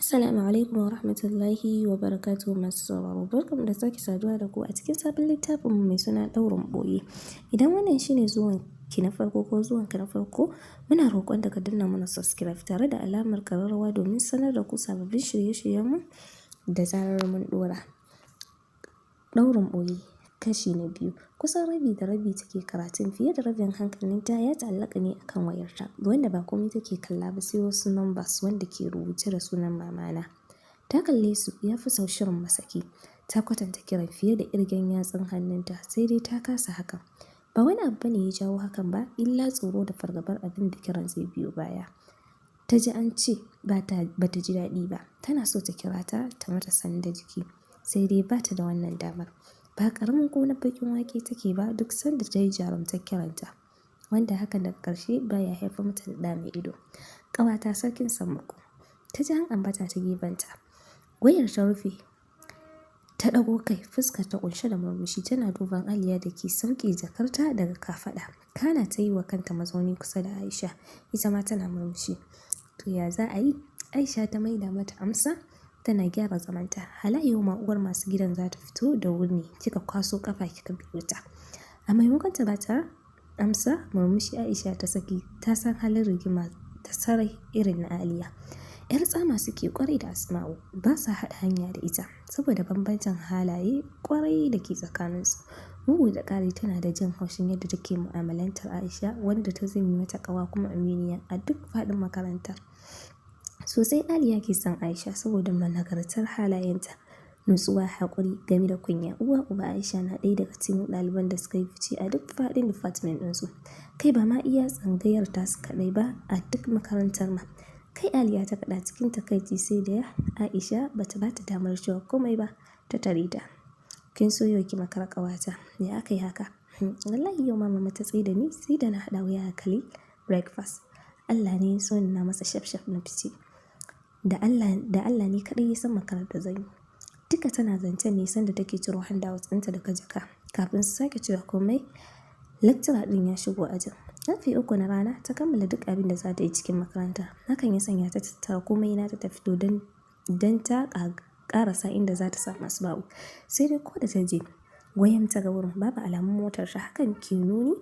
Assalamu alaikum wa rahmatullahi wa barakatuhu masu sauraro. Barkanmu da sake saduwa da ku a cikin sabon littafin mai suna ɗaurin ɓoye. Idan wannan shine zuwan ki na farko ko zuwan ka na farko, muna roƙon da ka danna mana subscribe tare da alamar ƙararrawa domin sanar da ku sababbin shirye-shiryenmu da zarar mun ɗora. Ɗaurin ɓoye kashi na biyu. Kusan rabi da rabi take karatun, fiye da rabin hankalinta ya ta'allaka ne akan wayarta, wanda ba komai take kalla ba sai wasu numbers wanda ke rubuce da sunan mamana. Ta kalle su ya fi sau shirin masaki. Ta kwatanta kiran fiye da ƙirgen yatsun hannunta, sai dai ta kasa hakan. Ba wani abu bane ya jawo hakan ba, illa tsoro da fargabar abin da kiran zai biyo baya. Ta ji an ce ba ta ji daɗi ba, tana so ta kira ta mata sanda jiki, sai dai ba ta da wannan damar. Ba ƙaramin ƙunar baƙin wake take ba duk sanda ta yi jarumtar kiranta, wanda hakan daga ƙarshe baya haifar mata da ɗa mai ido. Ƙawata sarkin sammako. Ta ji an ambata ta gefenta. Wayar ta rufe, ta ɗago kai, fuskar ta ƙunshe da murmushi, tana duban Aliya da ke sauke jakarta daga kafaɗa. Kana ta yi wa kanta mazauni kusa da Aisha, ita ma tana murmushi. To ya za a yi? Aisha ta maida mata amsa, tana gyara zamanta. Hala yau ma uwar masu gidan za ta fito da wuri, kika kwaso kafa kika biyo ta. A maimakon ta bata amsa, murmushi Aisha ta saki, ta san halin rigima ta sarai irin na Aliya. Yar tsama suke kwarai da Asma'u, ba sa haɗa hanya da ita saboda bambancin halaye kwarai da ke tsakaninsu. Bugu da ƙari tana da jin haushin yadda take mu'amalantar Aisha, wanda ta zame mata ƙawa kuma aminiya a duk faɗin makarantar. Sosai Aliya ke son Aisha saboda managartar halayenta, nutsuwa, haƙuri game da kunya. Uwa uba Aisha na ɗaya daga cikin ɗaliban da suka yi fice a duk faɗin department ɗinsu. Kai ba ma iya tsangayar tasu kaɗai ba, a duk makarantar ma. Kai Aliya ta kaɗa cikin takaici, sai da Aisha bata bata damar cewa komai ba, ta tare ta. Kin so yau ki makara ƙawata, ya aka yi haka? Wallahi yau mama ta tsaye da ni sai da na haɗa wuya Khalil breakfast. Allah ne ya so ni na masa shaf na fice. Da Allah ne kaɗai ya san makarar da zan yi. Duka tana zancen ne sanda take ciro handouts ɗinta daga jaka. Kafin su sake cewa komai, lecturer ɗin ya shigo ajin. Ƙarfe 3 na rana ta kammala duk abin da za ta yi cikin makaranta. Hakan ya sanya ta tattara komai nata ta fito don ta ƙarasa inda za ta samu Asma'u. Sai dai ko da ta je, wayan ta ga wurin babu alamun motar ta, hakan ke nuni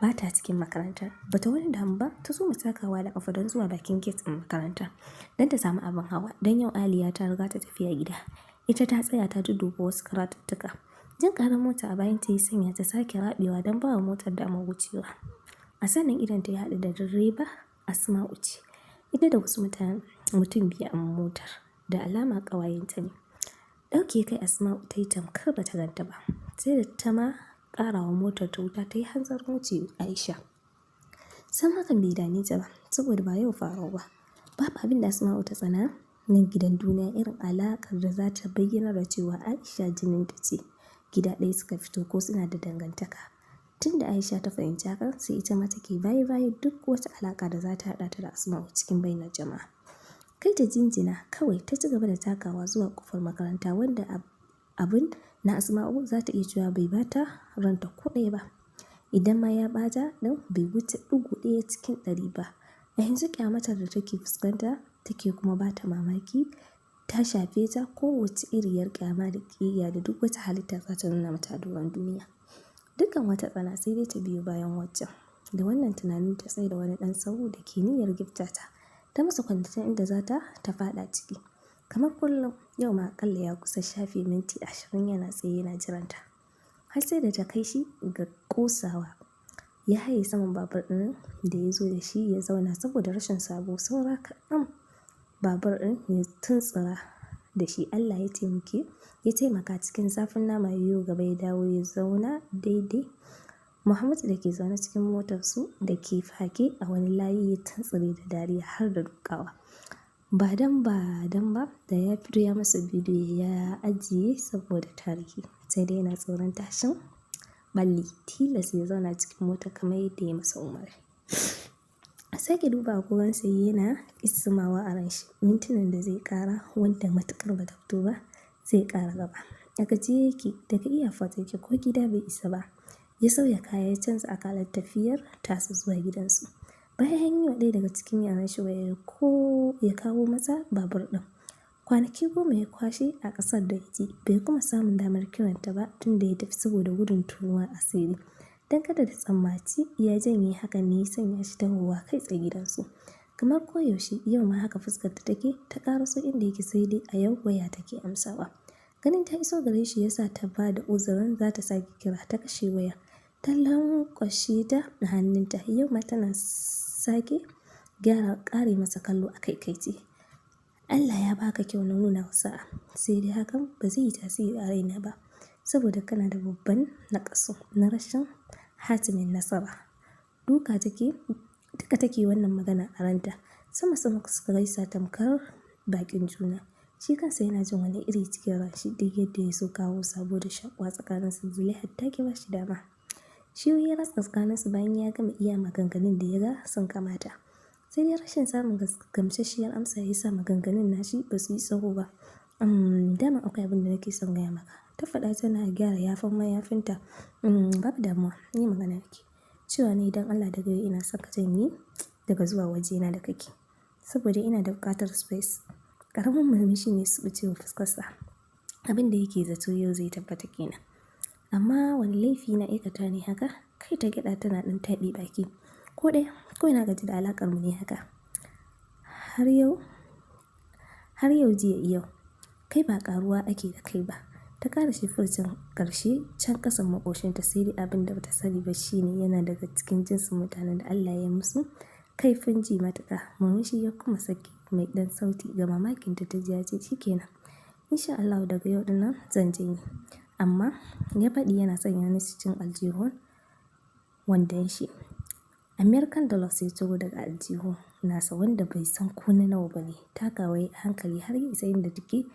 ba ta cikin makarantar. Bata wani damu ba, ta so takawa da ƙafa don zuwa bakin gate ɗin makarantar don ta samu abin hawa, don yau Aliya ta riga ta tafiya gida. Ita ta tsaya ta duba wasu karatuttuka. Jin ƙarar mota a bayan ta yi sanya ta sake raɓewa don ba wa motar damar wucewa. A sannan idan ta yi haɗu da direba Asma'u ce. Ita da wasu mutum biyu a motar, da alama ƙawayenta ne. Ɗauke kai Asma'u ta yi tamkar ba ta ganta ba, sai da ta ma ƙarawa motar ta wuta ta yi hanzarin wuce Aisha. Sam hakan bai dame ta ba, saboda ba yau faruwa ba. Babu abin da Asma'u ta tsana nan gidan duniya irin alaƙar da za ta bayyana da cewa Aisha jinin ta ce, gida ɗaya suka fito ko suna da dangantaka. Tun da Aisha ta fahimci hakan, sai ita ma take baya duk wata alaƙa da za ta haɗa ta da Asma'u cikin bainar jama'a. Kai ta jinjina kawai ta ci gaba da takawa zuwa ƙofar makaranta, wanda abin na Asma'u za ta iya cewa bai bata ranta ko ɗaya ba. Idan ma ya ɓata ɗin bai wuce ɗigo ɗaya cikin 100 ba. A yanzu ƙyamatar da take fuskanta take kuma bata mamaki, ta shafe ta kowace iriyar ƙyama da ƙiyayya da duk wata halitta za ta nuna mata a doron duniya. Dukkan wata tsana sai dai ta biyo bayan waccan. Da wannan tunanin ta tsaye da wani ɗan sahu da ke niyyar gifta ta masa kwantaccen inda za ta faɗa ciki. Kamar kullum yau ma aƙalla ya kusa shafe minti 20 yana tsaye yana jiranta. Har sai da ta kai shi ga ƙosawa. Ya haye saman babur ɗin da ya zo da shi ya zauna, saboda rashin sabo saura kaɗan babur ɗin ya tuntsura da shi. Allah ya taimaka cikin zafin nama yiwu gaba ya dawo ya zauna daidai. Muhammadu da ke zaune cikin motarsu da ke fake a wani layi ya tuntsire da dariya har da dukawa. Ba dan ba da ya fito ya masa bidiyo ya ajiye saboda tarihi, sai dai yana tsoron tashin balli, tilas ya zauna cikin mota kamar yadda ya masa umarni. Sake duba agogonsa yana ismawa a ranshi. Mintunan da zai ƙara, wanda matuƙar ba ta fito ba, zai ƙara gaba. A gajiye yake, daga iyafot yake ko gida bai isa ba. Ya sauya kaya ya canza akalar tafiyar tasa zuwa gidansu. Bayan yi wa ɗaya daga cikin yaran shi waya ya kawo masa babur ɗin. Kwanaki 10 ya kwashe a ƙasar da yake, bai kuma samun damar kiranta ba tun da ya tafi saboda gudun tonuwar asiri. Don kada ta tsammaci ya janye hakan ne ya sanya shi tahowa kai tsaye gidansu. Kamar koyaushe yau ma haka fuskar ta take, ta ƙaraso inda yake sai dai a yau waya take amsawa. Ganin ta iso gare shi yasa ta ba da uzurin za ta sake kira, ta kashe waya. Ta lankwashe ta a hannunta, yau ma tana sake ƙare masa kallo a kaikaice. Allah ya baka kyau na nuna sa'a, sai dai hakan ba zai yi tasiri a raina ba, saboda kana da babban naƙasu na rashin hatimin nasara. Duka take wannan magana a ranta, sama suka gaisa tamkar bakin juna. Shi kansa yana jin wani iri cikin ranshi duk yadda ya so kawo sabo da shakuwa tsakaninsu. Zulaihat ta ki ba shi dama. Shi ya ratsa tsakaninsu bayan ya gama iya maganganun da ya ga sun kamata. Sai dai rashin samun gamsasshiyar amsa ya sa maganganun nashi ba su yi tsawo ba. Dama akwai abin da nake son gaya maka. Ta faɗa tana gyara yafin mayafinta. Babu damuwa, ni magana nake. Cewa ne idan Allah daga yau ina son ka janye daga zuwa wajena da kake. Saboda ina da buƙatar space. Ƙaramin murmushi ne su ɓuce wa fuskarsa. Abin da yake zato yau zai tabbata kenan. Amma wani laifi na aikata ne haka? Kai ta gyaɗa tana ɗan taɓe baki. Ko ɗaya, ko ina gaji da alaƙar mu ne haka. Har yau jiya yau. Kai ba ƙaruwa ake da kai ba. Ta ƙara shi furcin ƙarshe can ƙasan maƙoshinta, sai dai abin da bata sani ba shine yana daga cikin jinsin mutanen da Allah ya musu kaifin ji matuƙa. Murmushi ya kuma saki mai ɗan sauti, ga mamakinta ta ji ya ce shikenan. Insha Allah daga yau dinnan zan janye. Amma ya faɗi yana sanya ni cikin aljihun wandon shi. American dollars ya ciro daga aljihu nasa wanda bai san ko na nawa bane. Takawa a hankali har ya isa inda take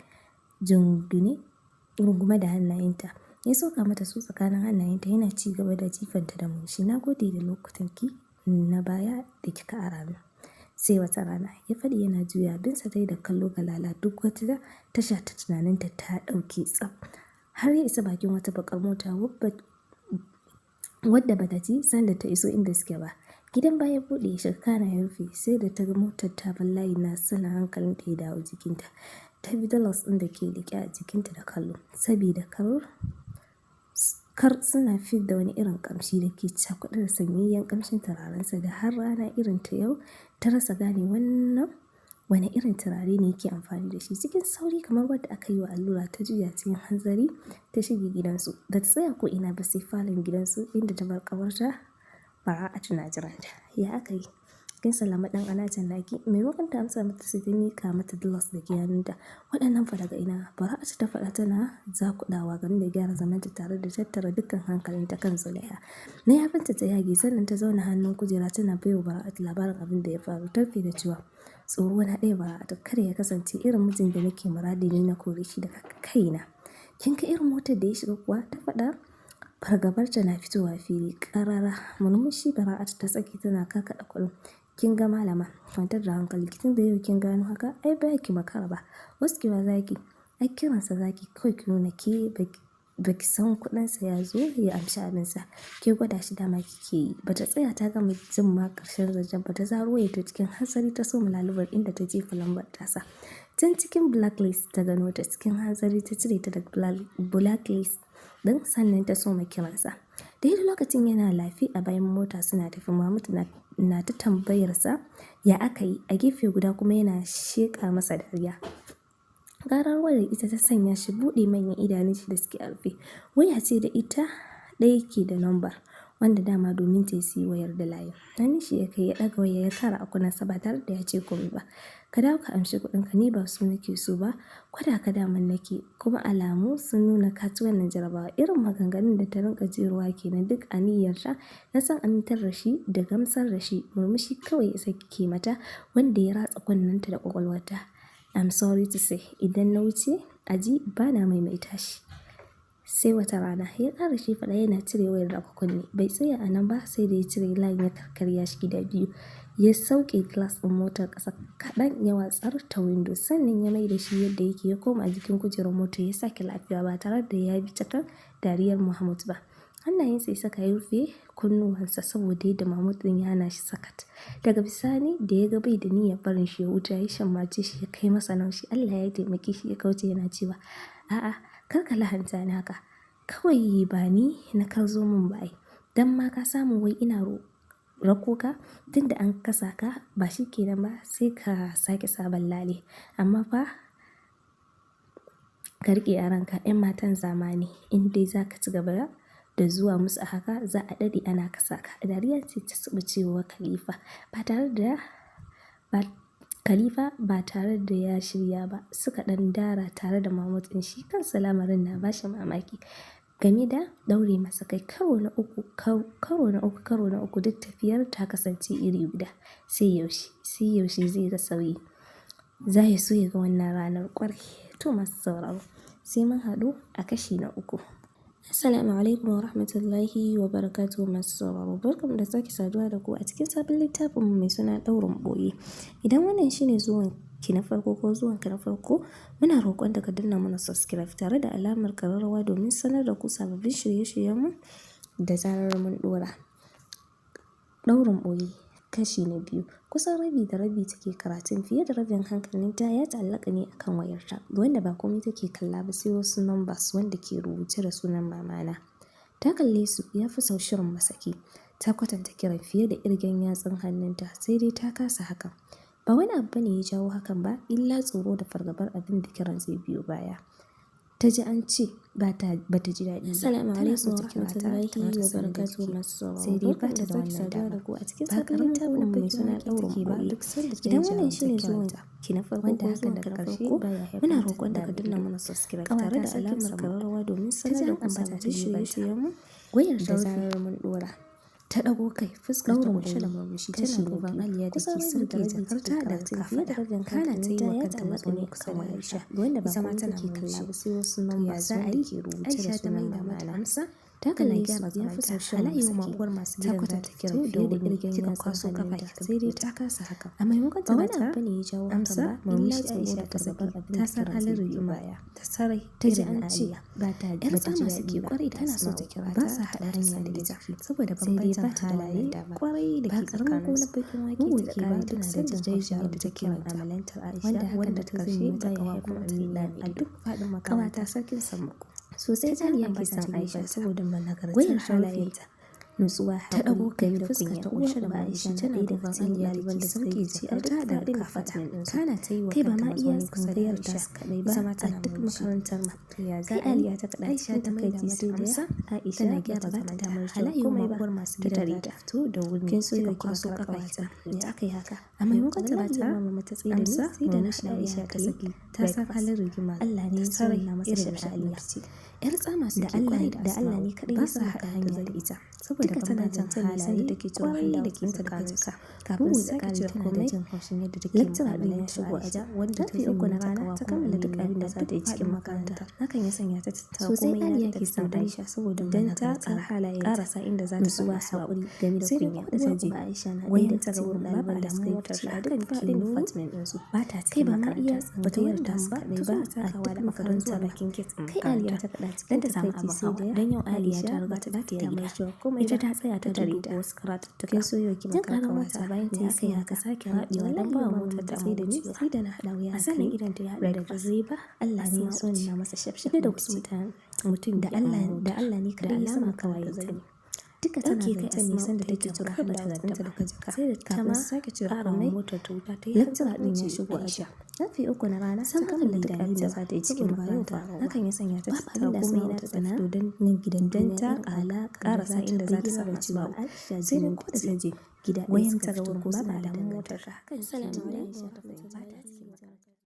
rungume da hannayenta. Ya soka mata su tsakanin hannayenta yana ci gaba da jifanta da murmushi. Na gode da lokutanki na baya da kika ara min. Sai wata rana ya faɗi yana juya binsa dai da kallo galala, duk wata tasha ta tunaninta ta ɗauke tsaf. Har ya isa bakin wata baƙar mota wadda bata ji sanda ta iso inda suke ba. Gidan baya buɗe ya shiga kana ya rufe, sai da ta ga motar ta bar layi na sana hankalinta ya dawo jikinta. Ta bi dollars ɗin da ke liƙe a jikinta da kallo, saboda kar suna fid da wani irin ƙamshi da ke cakuɗe da sanyayyen ƙamshin turarensa da har rana irin ta yau ta rasa gane wannan wani irin turare ne yake amfani da shi. Cikin sauri kamar wadda aka yi wa allura ta juya cikin hanzari ta shige gidansu. Da ta tsaya ko ina ba sai falon gidansu inda ta bar ƙawarta Bara'atu na jiranta. Ya aka yi? Kin salama ɗan anacin naki? Maimakon ta amsa mata sai ta miƙa mata dollars da ke hannunta. Waɗannan fa daga ina? Bara'atu ta faɗa tana zakuɗawa game da gyara zamanta tare da tattara dukkan hankalinta kan Zulaiha. Na yafinta ta yage sannan ta zauna hannun kujera tana baiwa Bara'atu labarin abin da ya faru. Ta rufe da cewa tsoro na ɗaya Bara'atu kada ya kasance irin mijin da nake muradi ne na kore shi daga kaina. Kin ga irin motar da ya shiga kuwa? Ta faɗa. Fargabarta na fitowa fili ƙarara. Murmushi Bara'atu ta saki tana karkaɗa kuɗin. Kin ga malama, kwantar da hankali, tun da yau kin gano haka ai ba ki makara ba. Waskewa zaki, ai kiransa zaki kawai ki nuna ke baki san kuɗinsa ya zo ya amshi abinsa. Ke gwada shi dama kike yi. Bata tsaya ta gama jin ma ƙarshen zancen ba ta zaro wayarta cikin hanzari ta soma lalubar inda ta jefa lambar tasa. Tun cikin blacklist ta gano ta, cikin hanzari ta cire ta daga blacklist ɗin sannan ta soma kiransa. Daidai lokacin yana lafi a bayan mota suna tafi. Mahmud na ta tambayarsa ya aka yi, a gefe guda kuma yana sheƙa masa dariya. Ƙarar wayar ita ta sanya shi buɗe manyan idanun shi da suke a rufe. Waya ce da ita ɗaya ke da lambar wanda dama domin ta yi wayar da layin. Hannun shi ya kai ya ɗaga waya ya kara a kunnensa ba tare da ya ce komai ba. Ka dawo ka amshi kuɗinka, ni ba su nake so ba, kwada ka daman nake, kuma alamu sun nuna ka ci wannan jarabawa. Irin maganganun da ta rinƙa jerowa kenan duk a niyyarta na san amintar da shi da gamsar da shi. Murmushi kawai ya sake mata wanda ya ratsa kunnenta da ƙwaƙwalwarta. I'm sorry to say, idan na wuce aji ba na maimaita shi. Sai wata rana ya ƙara shi faɗa yana cire wayar daga kunne. Bai tsaya a nan ba sai da ya cire layin ya karkarya shi gida biyu. Ya sauke glass ɗin motar ƙasa kaɗan ya watsar ta window, sannan ya mai da shi yadda yake ya koma a jikin kujerar motar ya sake lafiya ba tare da ya bi ta kan dariyar Mahmud ba. hannayensa ya saka ya rufe kunnuwansa saboda yadda Mahmud ɗin ya hana shi sakat. Daga bisani da ya ga bai da niyyar barin shi ya huta ya shammace shi ya kai masa naushi. Allah ya taimake shi ya kauce yana cewa a'a kar ka lahanta ni haka, kawai ba ni na kar zo min ba ai, dan ma ka samu wai ina rako ka tunda an kasa ka ba shi kenan ba sai ka sake sabon lale, amma fa ka riƙe a ranka 'yan matan zamani in dai za ka ci gaba da zuwa musu a haka za a daɗe ana kasa ka. Dariya ce ta saba cewa Khalifa ba tare da ya shirya ba. Suka ɗan dara tare da Mahmud ɗin, shi kansa lamarin na bashi mamaki game da ɗaure masa kai. Karo na uku duk tafiyar ta kasance iri guda. Sai yaushe zai ga sauyi, za ya so ya ga wannan ranar ƙwarai. To masu sauraro, sai mun haɗu a kashi na 3. Assalamu alaikum wa rahmatullahi wa barakatuhu masu sauraro. Barkamu da sake saduwa da ku a cikin sabon littafin mu mai suna ɗaurin ɓoye. Idan wannan shine zuwan ki na farko ko zuwan ka na farko, muna roƙon da ka danna mana subscribe tare da alamar ƙararrawa domin sanar da ku sababbin shirye-shiryen mu da zarar mun ɗora. Ɗaurin ɓoye kashi na 2. Kusan rabi da rabi take karatun, fiye da rabin hankalinta ya ta'allaka ne akan wayarta, wanda ba komai take kalla ba sai wasu numbers wanda ke rubuce da sunan mamana. Ta kalle su ya fi sau shirin masaki. Ta kwatanta kiran fiye da irgen yatsun hannunta, sai dai ta kasa hakan. Ba wani abu bane ya jawo hakan ba, illa tsoro da fargabar abin da kiran zai biyo baya. Ta ji an ce ba ta ji daɗi ba. Assalamu alaikum wa rahmatullahi wa barakatuhu masu sauraro. Sai dai ba ta da wannan dama. A cikin sabon littafin mai suna ɗaurin ɓoye. Idan wannan shine zuwan ki na farko ko zuwan ka na farko, muna roƙon da ka danna mana subscribe tare da alamar ƙararrawa domin sanar da ku sababbin shirye-shiryen mu da zarar mun ɗora. Ta ɗago kai, fuskar ta kunshe da murmushi, tana duban Aliya da ke sauke jakarta da fiye da rabin kana ta yi wa kanta matsoni kusa da Aisha, wanda ba kuma take kalla ba sai wasu numbers wanda ke rubuce da sunan mamana. Ta kalli gyara ya fi sau shirin masaki, ta kwatanta kiran fiye da irgen kika kwaso kafa sai dai ta kasa haka. A maimakon ta wani abu ne ya jawo hakan ba, illa tsoro da fargabar abin da ta halin rigima ta sarai ta ji an ce ba ta ji daɗi ba, tana so ta kira ta, ba sa haɗa hanya da ita saboda bambancin halaye kwarai da ke tsakanin su. Bugu da ƙari tana da jajjaja da ta kiran amalantar Aisha, wanda ta ƙarshe ba ya haifar da a duk faɗin makaranta sarkin sammako. Sosai ta riya kisan Aisha saboda managarcin halayenta, nutsuwa, ta ɗago kai da fuska ta kunshe da Aisha tana da cikin ɗaliban da suke ci a ta da kafata. Kana ta yi wa kanta matsoni kusa da Aisha kaɗai ba a duk makarantar ma. Kai Aliya ta kaɗa Aisha ta kai ta sai da Aisha tana gyara ba ta damar shi komai ba masu gidan da ta fito da wuri. Kin so ya kwaso kafa ita da aka yi haka. A maimakon ta ba ta mata tsaye da ni sai da na Aisha ta saki ta san halin rigima. Allah ne ya sauya masa da Aliya. Yar tsama su da Allah ne kaɗai ya sa haɗa hanya da ita saboda bambancin halaye da take kwarai da kinta da kajika. Kafin su ƙari tana da jin haushin yadda take lecturer ɗin ya shigo aja wanda ta uku na rana ta kammala duk abin da za ta yi cikin makaranta. Hakan ya sanya ta tattara komai ya ta san Aisha saboda dan ta tsara halaye ƙarasa inda za ta samu haƙuri game da kunya da ta je Aisha na wanda ta ga wurin ɗaliban da suka yi fice a duk faɗin department ɗinsu. Ba ta cikin makaranta ba ta yarda su kaɗai ba a duk makaranta bakin gate. Kai Aliya ta faɗa dan ta samu abin hawa dan yau Aliya ta riga ta tafiya gida. Ita ta tsaya ta duba wasu karatuttuka. Soyo ki makaranta wata bayan ta kai haka sake haɗewa dan ba motar ta sai da ni sai da na haɗa wuya a sanin idan ta ya haɗu da direba. Allah ne ya so ni na masa shafshaf da wasu mutum da Allah ne kaɗai ya sama kawai ta ne. Duka tana kai ta nisan da take tura har da wata daga jaka sai da ta ma sake cire ƙarar motar ta wuta ta yi lecturer ɗin ya shigo Aisha. Ƙarfe 3 na rana sun kammala duk abin da za ta yi cikin makaranta. Hakan ya sanya ta tattara komai na ta tsana don gidan don ta ƙarasa inda za ta samu cewa sai da ko da ta je gida wayan ta ga wurin babu alamun motar ta. Hakan salamu alaikum.